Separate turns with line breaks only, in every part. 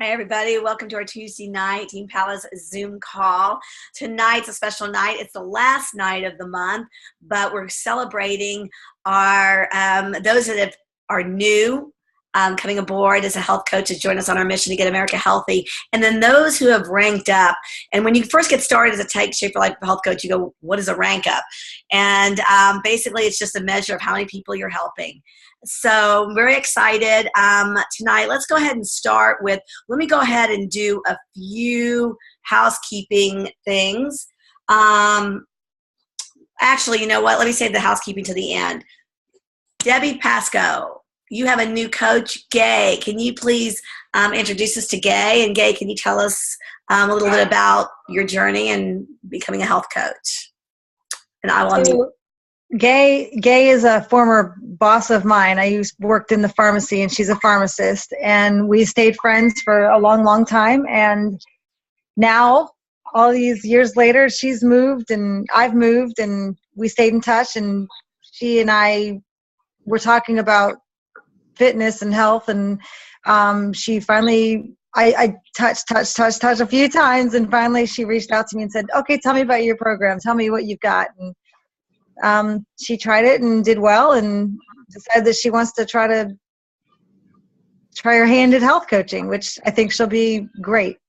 Hi, everybody. Welcome to our Tuesday night Team Palace Zoom call. Tonight's a special night. It's the last night of the month, but we're celebrating our those that are new coming aboard as a health coach to join us on our mission to get America healthy, and then those who have ranked up. And when you first get started as a Take Shape for Life health coach, you go, what is a rank up? And basically, it's just a measure of how many people you're helping. So I'm very excited tonight. Let's go ahead and start with, let me go ahead and do a few housekeeping things. Actually, you know what? Let me save the housekeeping to the end. Debbie Pasco, you have a new coach, Gay. Can you please introduce us to Gay? And Gay, can you tell us a little bit about your journey and becoming a health coach? And I will
Gay is a former boss of mine. I worked in the pharmacy, and she's a pharmacist, and we stayed friends for a long, long time. And now, all these years later, she's moved and I've moved, and we stayed in touch. And she and I were talking about fitness and health, and she finally, I touched a few times, and finally she reached out to me and said, "Okay, tell me about your program. Tell me what you've got." And she tried it and did well, and decided that she wants to try her hand at health coaching, which I think she'll be great.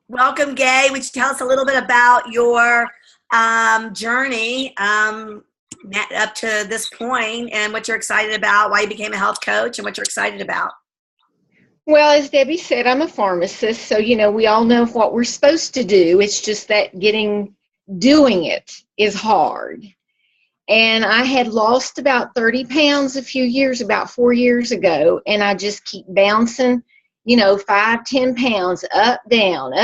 Welcome, Gay. Would you tell us a little bit about your journey up to this point, and what you're excited about, why you became a health coach, and what you're excited about?
Well, as Debbie said, I'm a pharmacist, so, we all know what we're supposed to do. It's just that doing it is hard. And I had lost about 30 pounds about 4 years ago, and I just keep bouncing, 5, 10 pounds up, down.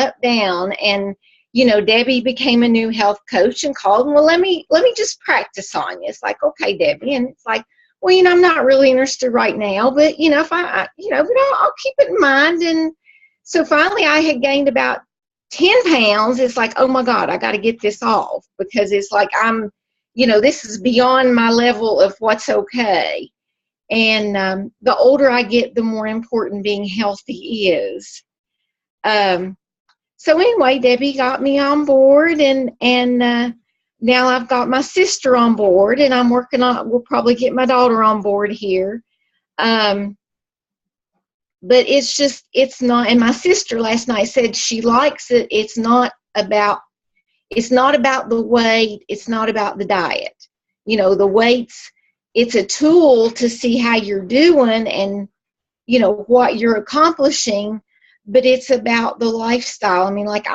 And, Debbie became a new health coach and called, well, let me just practice on you. It's like, okay, Debbie. And it's like, well, I'm not really interested right now, but, if but I'll keep it in mind. And so finally I had gained about 10 pounds. It's like, oh my God, I got to get this off, because it's like, this is beyond my level of what's okay. And the older I get, the more important being healthy is. So anyway, Debbie got me on board, and now I've got my sister on board, and I'm working on, we'll probably get my daughter on board here. But it's not, and my sister last night said she likes it. It's not about the weight. It's not about the diet. The weights, it's a tool to see how you're doing and, what you're accomplishing, but it's about the lifestyle. Like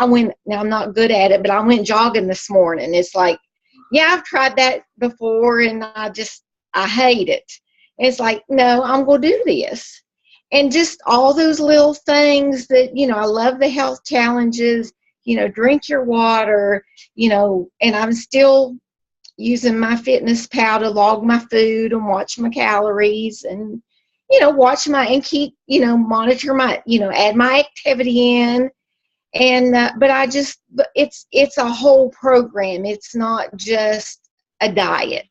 now I'm not good at it, but I went jogging this morning. It's like, yeah, I've tried that before, and I hate it. And it's like, no, I'm going to do this. And just all those little things that, I love the health challenges, drink your water, and I'm still using my FitnessPal to log my food and watch my calories and, keep, monitor my, add my activity in. And, but it's a whole program. It's not just a diet.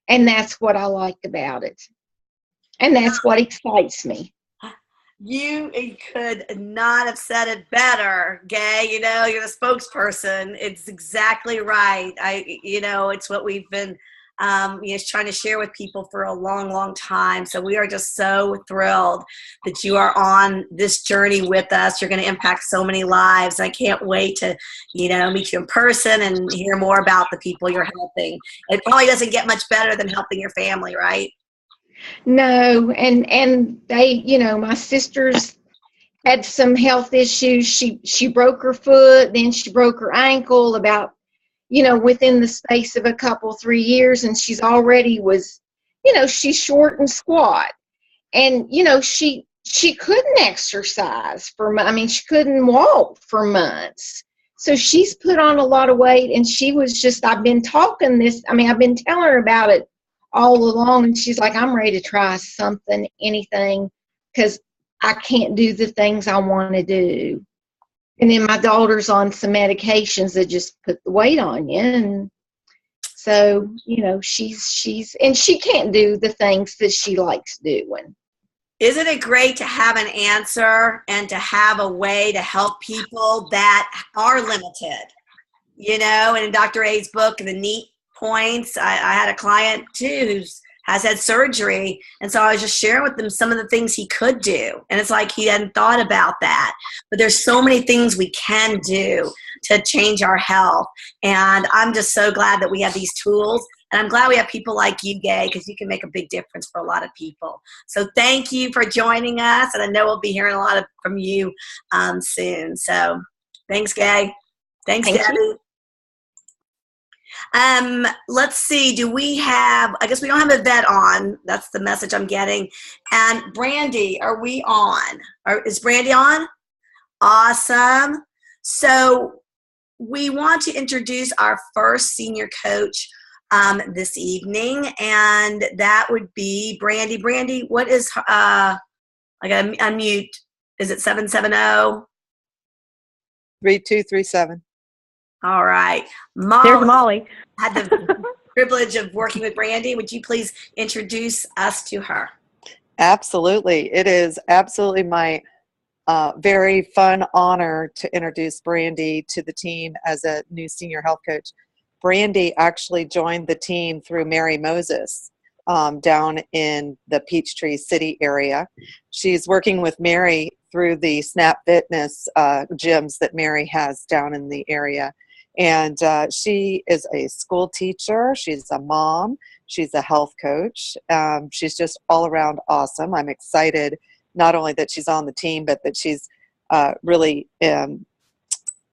And that's what I like about it. And that's what excites me.
You could not have said it better, Gay. You're the spokesperson. It's exactly right. It's what we've been trying to share with people for a long, long time. So we are just so thrilled that you are on this journey with us. You're going to impact so many lives. I can't wait to, meet you in person and hear more about the people you're helping. It probably doesn't get much better than helping your family, right?
No, and they, my sister's had some health issues. She broke her foot, then she broke her ankle about, within the space of 3 years, and she's already was, she's short and squat, and she couldn't exercise she couldn't walk for months. So she's put on a lot of weight, and she was just, I've been telling her about it all along, and she's like, I'm ready to try anything, because I can't do the things I want to do. And then my daughter's on some medications that just put the weight on you, and so she's and she can't do the things that she likes doing.
Isn't it great to have an answer and to have a way to help people that are limited? And in Dr. A's book, The Neat Points, I had a client too who has had surgery. And so I was just sharing with them some of the things he could do. And it's like he hadn't thought about that. But there's so many things we can do to change our health. And I'm just so glad that we have these tools. And I'm glad we have people like you, Gay, because you can make a big difference for a lot of people. So thank you for joining us. And I know we'll be hearing a lot from you soon. So thanks, Gay. Thanks, Debbie. Let's see. I guess we don't have Yvette on. That's the message I'm getting. And Brandy, are we on? Is Brandy on? Awesome. So we want to introduce our first senior coach this evening, and that would be Brandy. Brandy, what is, I gotta unmute. Is it 770?
3237.
All right. Molly.
There's Molly.
Had the privilege of working with Brandy. Would you please introduce us to her?
Absolutely. It is absolutely my very fun honor to introduce Brandy to the team as a new senior health coach. Brandy actually joined the team through Mary Moses down in the Peachtree City area. She's working with Mary through the Snap Fitness gyms that Mary has down in the area. And she is a school teacher. She's a mom. She's a health coach. She's just all around awesome. I'm excited not only that she's on the team, but that she's really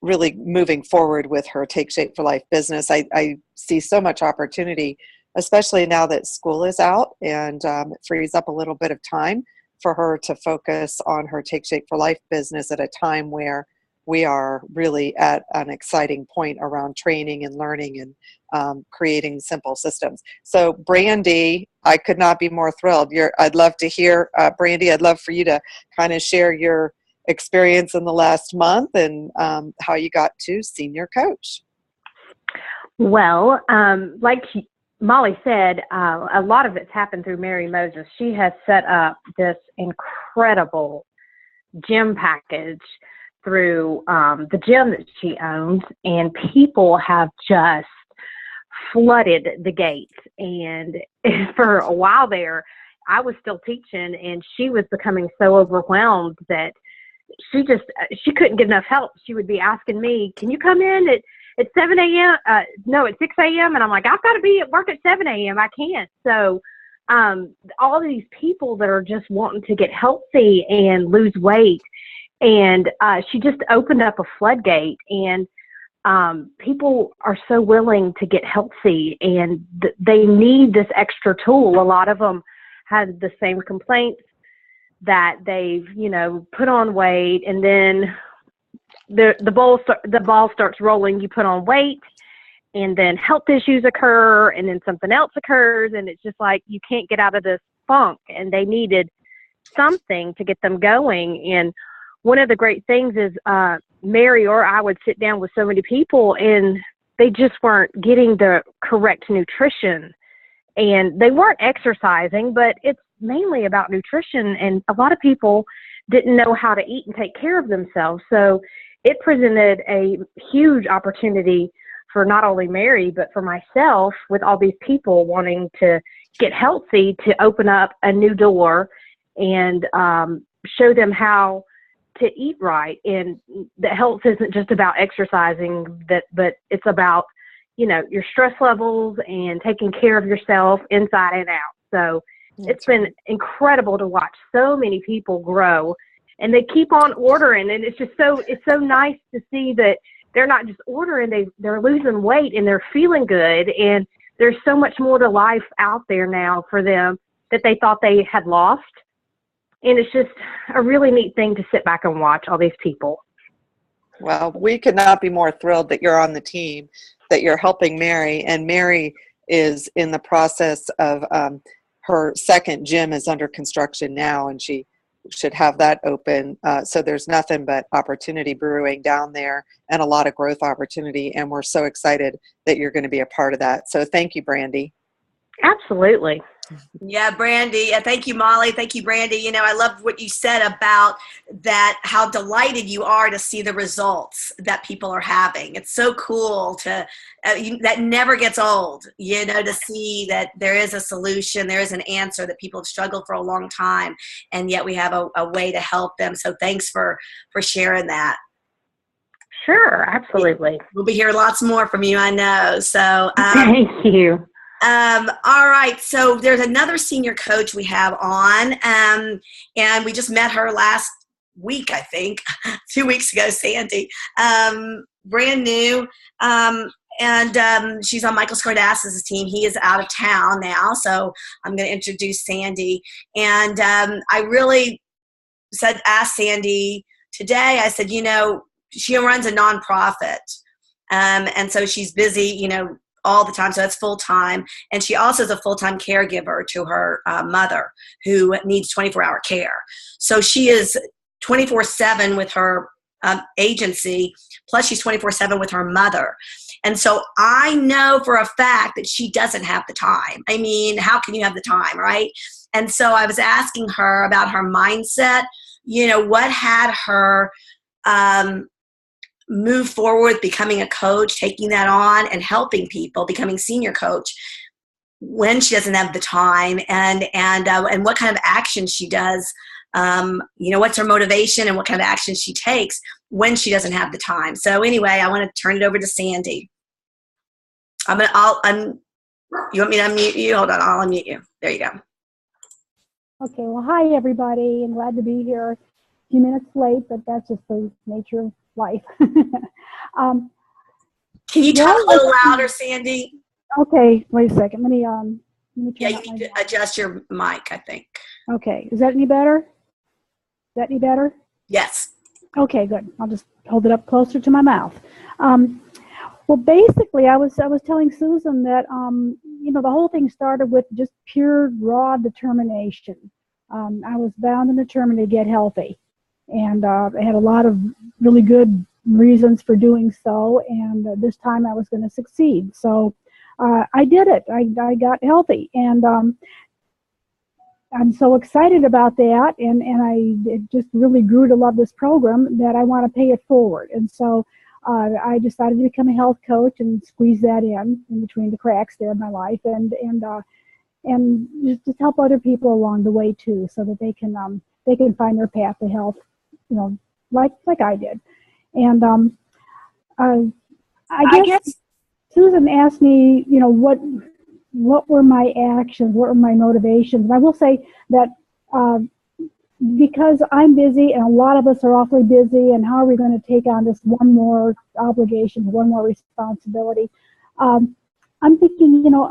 moving forward with her Take Shape for Life business. I see so much opportunity, especially now that school is out, and it frees up a little bit of time for her to focus on her Take Shape for Life business at a time where we are really at an exciting point around training and learning and creating simple systems. So Brandy, I could not be more thrilled. I'd love to hear, Brandy, I'd love for you to kind of share your experience in the last month and how you got to senior coach.
Well, like Molly said, a lot of it's happened through Mary Moses. She has set up this incredible gym package through the gym that she owns, and people have just flooded the gates. And for a while there, I was still teaching, and she was becoming so overwhelmed that she couldn't get enough help. She would be asking me, can you come in at 7 a.m.? No, at 6 a.m. And I'm like, I've got to be at work at 7 a.m. I can't. So all these people that are just wanting to get healthy and lose weight, and she just opened up a floodgate, and people are so willing to get healthy, and they need this extra tool. A lot of them had the same complaints, that they've, put on weight, and then the ball starts rolling. You put on weight, and then health issues occur, and then something else occurs, and it's just like you can't get out of this funk. And they needed something to get them going. And one of the great things is Mary or I would sit down with so many people, and they just weren't getting the correct nutrition, and they weren't exercising, but it's mainly about nutrition. And a lot of people didn't know how to eat and take care of themselves. So it presented a huge opportunity for not only Mary, but for myself, with all these people wanting to get healthy, to open up a new door and show them how to eat right. And the health isn't just about exercising, but it's about, your stress levels and taking care of yourself inside and out. So it's been incredible to watch so many people grow, and they keep on ordering. And it's so nice to see that they're not just ordering, they're losing weight and they're feeling good. And there's so much more to life out there now for them that they thought they had lost. And it's just a really neat thing to sit back and watch all these people.
Well, we could not be more thrilled that you're on the team, that you're helping Mary. And Mary is in the process of her second gym is under construction now, and she should have that open. So there's nothing but opportunity brewing down there, and a lot of growth opportunity. And we're so excited that you're going to be a part of that. So thank you, Brandy.
Absolutely.
Yeah, Brandy. Thank you, Molly. Thank you, Brandy. You know, I love what you said about that, how delighted you are to see the results that people are having. It's so cool to, that never gets old, you know, to see that there is a solution, there is an answer, that people have struggled for a long time, and yet we have a way to help them. So thanks for sharing that.
Sure, absolutely.
We'll be hearing lots more from you, I know. So
thank you.
All right, so there's another senior coach we have on, and we just met her last week, I think, 2 weeks ago, Sandy, brand new, and she's on Michael Skordas's team. He is out of town now, so I'm going to introduce Sandy. And I really asked Sandy today, I said, you know, she runs a nonprofit, and so she's busy, you know, all the time, so that's full time. And she also is a full-time caregiver to her mother, who needs 24-hour care. So she is 24/7 with her agency, plus she's 24/7 with her mother. And so I know for a fact that she doesn't have the time. I mean, how can you have the time, right? And so I was asking her about her mindset, you know, what had her move forward, becoming a coach, taking that on and helping people, becoming senior coach when she doesn't have the time, and what kind of action she does, you know, what's her motivation and what kind of action she takes when she doesn't have the time. So anyway, I want to turn it over to Sandy. You want me to unmute you? Hold on, I'll unmute you. There you go.
Okay, well, hi everybody, and glad to be here. A few minutes late, but that's just the nature of life.
Can you talk a little louder, Sandy?
Okay, wait a second. Let me turn
Yeah, you
up
need to adjust your mic, I think.
Okay, is that any better? Is that any better?
Yes.
Okay, good. I'll just hold it up closer to my mouth. Well, basically, I was telling Susan that you know, the whole thing started with just pure raw determination. I was bound and determined to get healthy, and I had a lot of really good reasons for doing so, and this time I was going to succeed. So I did it. I got healthy, and I'm so excited about that, and it just really grew to love this program that I want to pay it forward. And so I decided to become a health coach and squeeze that in between the cracks there in my life, and just help other people along the way too, so that they can find their path to health, you know, like I did. And I guess Susan asked me, you know, what were my actions, what were my motivations. And I will say that because I'm busy, and a lot of us are awfully busy, and how are we going to take on this one more obligation, one more responsibility? I'm thinking, you know,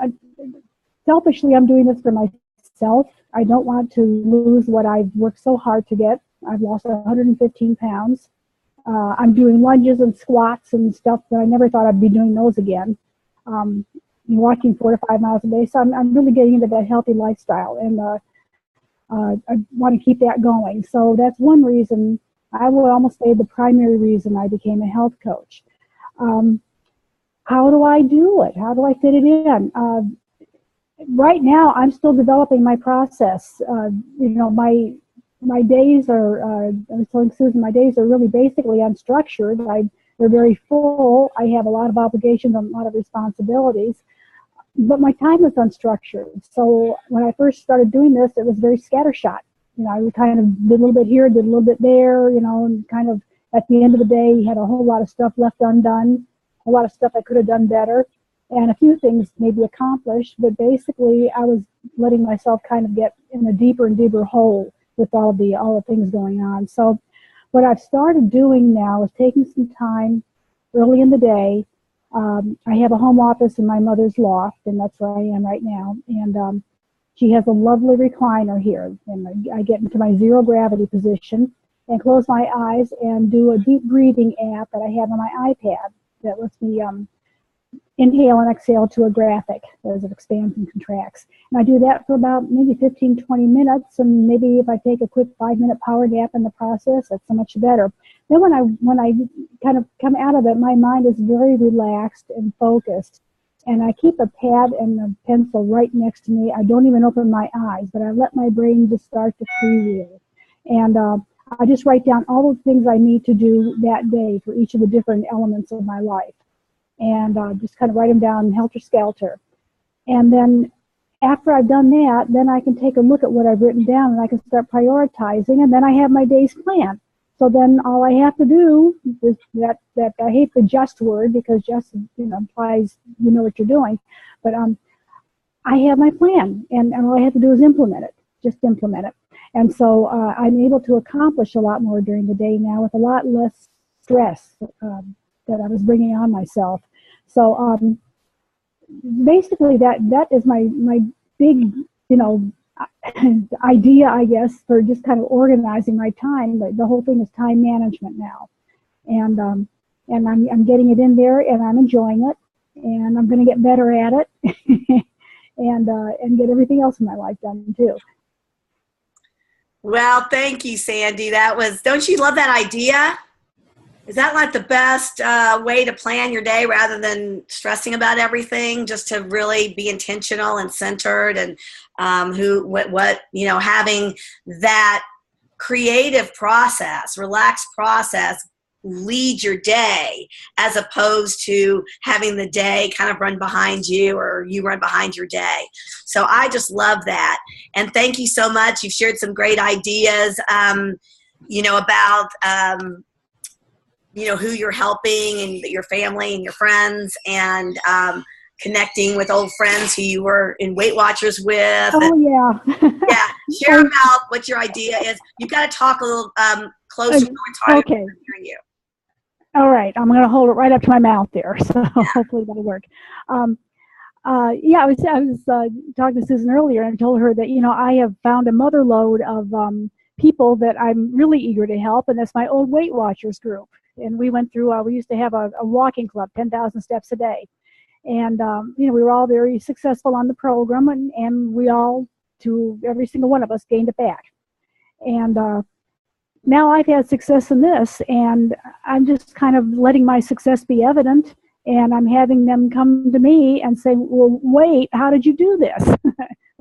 selfishly, I'm doing this for myself. I don't want to lose what I've worked so hard to get. I've lost 115 pounds. I'm doing lunges and squats and stuff that I never thought I'd be doing those again. Walking 4 to 5 miles a day. So I'm really getting into that healthy lifestyle, and I want to keep that going. So that's one reason, I would almost say the primary reason I became a health coach. How do I do it? How do I fit it in? Right now, I'm still developing my process. You know, my days are, I was telling Susan, my days are really basically unstructured. They're very full. I have a lot of obligations and a lot of responsibilities, but my time is unstructured. So when I first started doing this, it was very scattershot. You know, I kind of did a little bit here, did a little bit there, you know, and kind of at the end of the day, had a whole lot of stuff left undone, a lot of stuff I could have done better, and a few things maybe accomplished, but basically I was letting myself kind of get in a deeper and deeper hole with all the things going on. So what I've started doing now is taking some time early in the day. I have a home office in my mother's loft, and that's where I am right now. And she has a lovely recliner here, and I get into my zero gravity position and close my eyes and do a deep breathing app that I have on my iPad that lets me inhale and exhale to a graphic as it expands and contracts. And I do that for about maybe 15, 20 minutes, and maybe if I take a quick 5-minute power nap in the process, that's so much better. Then when I kind of come out of it, my mind is very relaxed and focused, And I keep a pad and a pencil right next to me. I don't even open my eyes, but I let my brain just start to freewheel. And I just write down all the things I need to do that day for each of the different elements of my life. And just kind of write them down helter-skelter. And then after I've done that, then I can take a look at what I've written down and I can start prioritizing, and then I have my day's plan. So then all I have to do is that I hate the just word, because just implies you know what you're doing, but I have my plan, and all I have to do is implement it, just implement it. And so I'm able to accomplish a lot more during the day now with a lot less stress that I was bringing on myself. So basically that is my big idea, I guess, for just kind of organizing my time. But the whole thing is time management now, and I'm getting it in there, and I'm enjoying it, and I'm going to get better at it, and get everything else in my life done too.
Well, thank you, Sandy. Don't you love that idea? Is that like the best way to plan your day, rather than stressing about everything, just to really be intentional and centered, and having that creative process, relaxed process lead your day, as opposed to having the day kind of run behind you, or you run behind your day. So I just love that. And thank you so much. You've shared some great ideas, about who you're helping, and your family and your friends, and connecting with old friends who you were in Weight Watchers with.
Oh, yeah.
Yeah. Share about what your idea is. You've got to talk a little closer.
Okay.
Hearing you.
All right. I'm going to hold it right up to my mouth there. So hopefully that'll work. I was talking to Susan earlier, and I told her that, I have found a mother lode of people that I'm really eager to help. And that's my old Weight Watchers group. And we went through, we used to have a walking club, 10,000 steps a day. And, we were all very successful on the program, and we all, every single one of us, gained it back. And now I've had success in this, and I'm just kind of letting my success be evident, and I'm having them come to me and say, well, wait, how did you do this?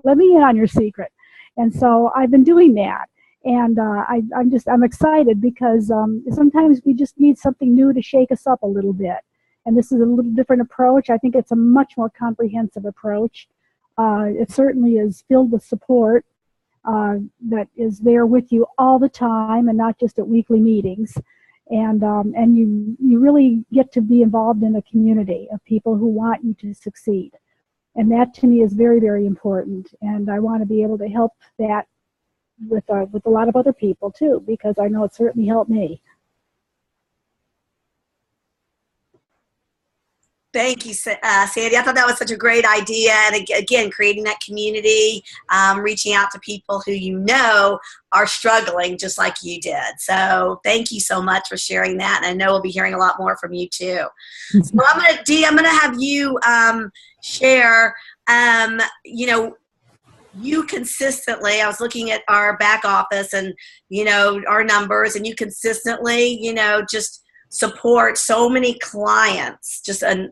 Let me in on your secret. And so I've been doing that. And I'm excited, because sometimes we just need something new to shake us up a little bit. And this is a little different approach. I think it's a much more comprehensive approach. It certainly is filled with support that is there with you all the time, and not just at weekly meetings. And you really get to be involved in a community of people who want you to succeed. And that to me is very, very important. And I want to be able to help that with a lot of other people too, because I know it certainly helped me.
Thank you, Sandy. I thought that was such a great idea. And again, creating that community, reaching out to people who are struggling just like you did. So thank you so much for sharing that. And I know we'll be hearing a lot more from you too. So I'm going to have you share, you consistently, I was looking at our back office and, our numbers, and you consistently, just support so many clients, just an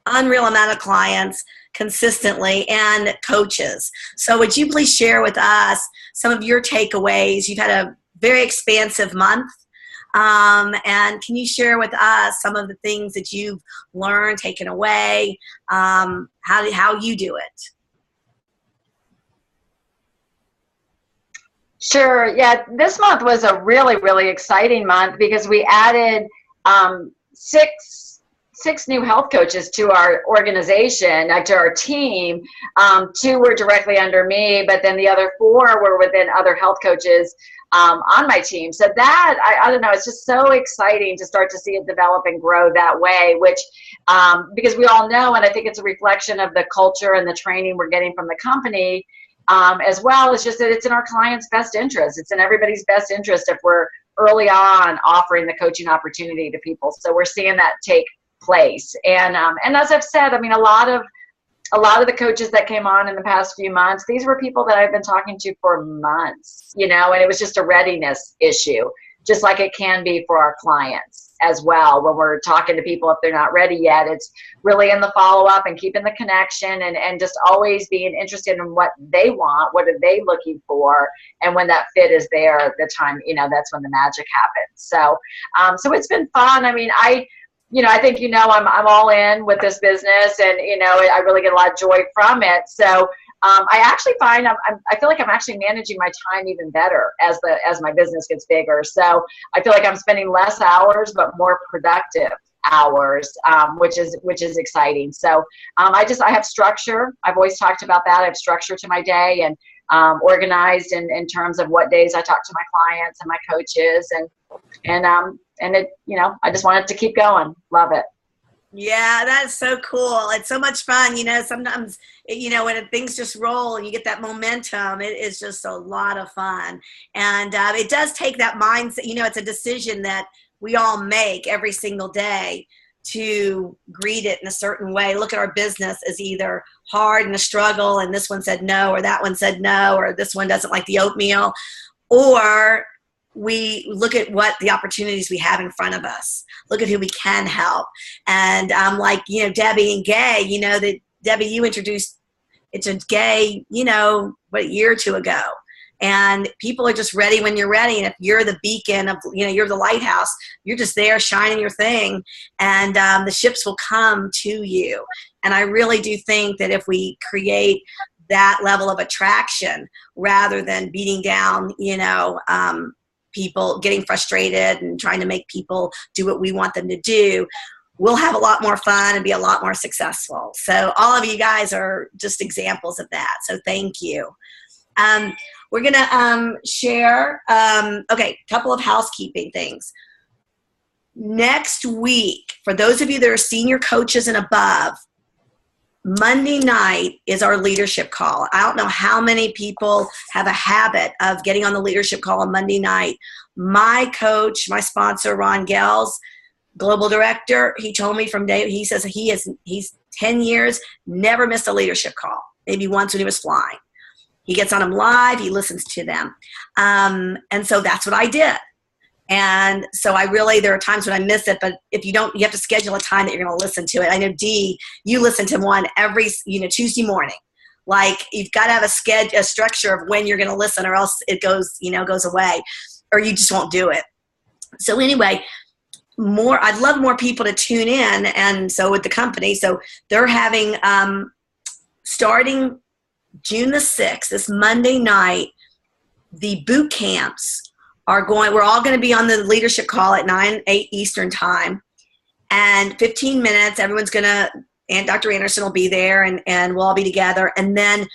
unreal amount of clients consistently, and coaches. So would you please share with us some of your takeaways? You've had a very expansive month. And can you share with us some of the things that you've learned, taken away, how you do it?
Sure. Yeah, this month was a really, really exciting month, because we added six new health coaches to our organization, to our team. 2 were directly under me, but then the other 4 were within other health coaches on my team. So that, I don't know, it's just so exciting to start to see it develop and grow that way, which, because we all know, and I think it's a reflection of the culture and the training we're getting from the company, as well as just that it's in our clients' best interest. It's in everybody's best interest if we're early on offering the coaching opportunity to people. So we're seeing that take place. And as I've said, I mean, a lot of the coaches that came on in the past few months, these were people that I've been talking to for months, and it was just a readiness issue, just like it can be for our clients. as well when we're talking to people if they're not ready yet. It's really in the follow-up and keeping the connection, and just always being interested in what they want, what are they looking for, and when that fit is there, the time, that's when the magic happens. So so it's been fun. I mean, I think, I'm all in with this business, and, I really get a lot of joy from it. So I actually find I feel like I'm actually managing my time even better as my business gets bigger. So I feel like I'm spending less hours, but more productive hours, which is exciting. So I have structure. I've always talked about that. I have structure to my day, and organized in terms of what days I talk to my clients and my coaches, and it, I just want it to keep going. Love it.
Yeah, that's so cool. It's so much fun. Sometimes, when things just roll and you get that momentum, it is just a lot of fun. And it does take that mindset. It's a decision that we all make every single day to greet it in a certain way. Look at our business as either hard and a struggle, and this one said no, or that one said no, or this one doesn't like the oatmeal, or we look at what the opportunities we have in front of us. Look at who we can help. And like, Debbie and Gay, that Debbie, you introduced it to Gay, a year or two ago. And people are just ready when you're ready. And if you're the beacon of, you're the lighthouse, you're just there shining your thing, and the ships will come to you. And I really do think that if we create that level of attraction rather than beating down, people, getting frustrated and trying to make people do what we want them to do, we'll have a lot more fun and be a lot more successful. So all of you guys are just examples of that. So thank you. We're going to share, a couple of housekeeping things. Next week, for those of you that are senior coaches and above, Monday night is our leadership call. I don't know how many people have a habit of getting on the leadership call on Monday night. My coach, my sponsor, Ron Gels, global director, he told me he says he's 10 years, never missed a leadership call. Maybe once when he was flying. He gets on them live, he listens to them. And so that's what I did. And so there are times when I miss it, but if you don't, you have to schedule a time that you're going to listen to it. I know Dee, you listen to one every, Tuesday morning. Like, you've got to have a structure of when you're going to listen, or else it goes away, or you just won't do it. So anyway, I'd love more people to tune in. And so with the company, so they're having, starting June the 6th, this Monday night, the boot camps we're all going to be on the leadership call at 8 Eastern time, and 15 minutes, and Dr. Anderson will be there, and we'll all be together. And then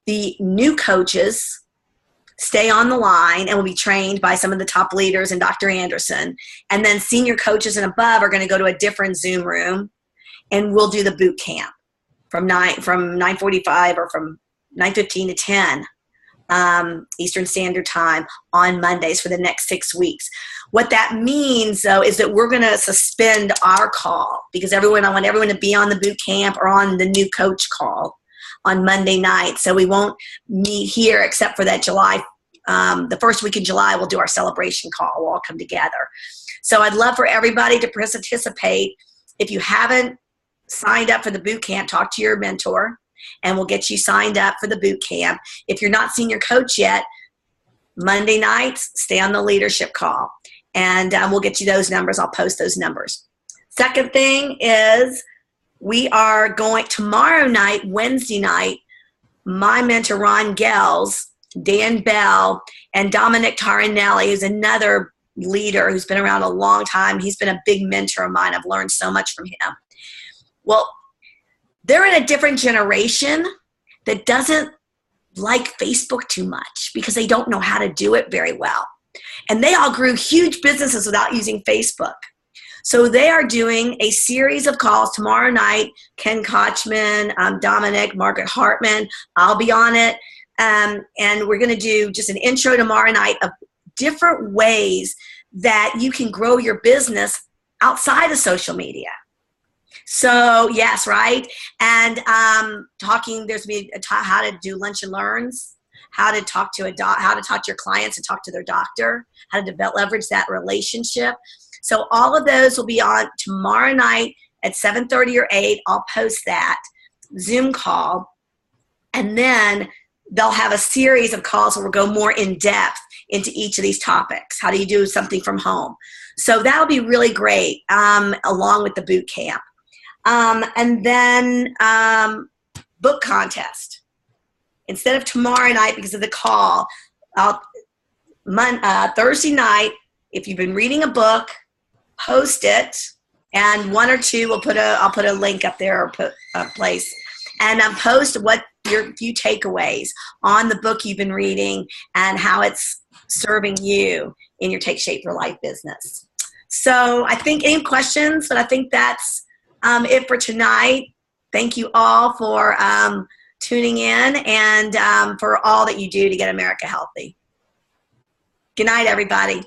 the new coaches stay on the line and will be trained by some of the top leaders and Dr. Anderson. And then senior coaches and above are going to go to a different Zoom room, and we'll do the boot camp from 9:45 or from 9:15 to 10. Eastern Standard Time on Mondays for the next 6 weeks. What that means, though, is that we're going to suspend our call, because I want everyone to be on the boot camp or on the new coach call on Monday night. So we won't meet here except for that July, the first week in July, we'll do our celebration call. We'll all come together. So I'd love for everybody to participate. If you haven't signed up for the boot camp, talk to your mentor, and we'll get you signed up for the boot camp. If you're not senior coach yet, Monday nights, stay on the leadership call, and we'll get you those numbers. I'll post those numbers. Second thing is, we are going tomorrow night, Wednesday night, my mentor Ron Gels, Dan Bell, and Dominic Taranelli, who's another leader who's been around a long time. He's been a big mentor of mine. I've learned so much from him. Well, they're in a different generation that doesn't like Facebook too much because they don't know how to do it very well. And they all grew huge businesses without using Facebook. So they are doing a series of calls tomorrow night. Ken Kochman, Dominic, Margaret Hartman, I'll be on it. And we're going to do just an intro tomorrow night of different ways that you can grow your business outside of social media. So yes, right. And there's going to be how to do lunch and learns. how to talk to how to talk to your clients and talk to their doctor, how to leverage that relationship. So all of those will be on tomorrow night at 7:30 or 8. I'll post that Zoom call. And then they'll have a series of calls where we'll go more in depth into each of these topics. How do you do something from home? So that'll be really great, along with the boot camp. And then book contest. Instead of tomorrow night because of the call, Thursday night, if you've been reading a book, post it, and one or two I'll put a link up there or put a place, and post what your few takeaways on the book you've been reading and how it's serving you in your Take Shape for Life business. So I think any questions, but I think that's it for tonight. Thank you all for tuning in and for all that you do to get America healthy. Good night, everybody.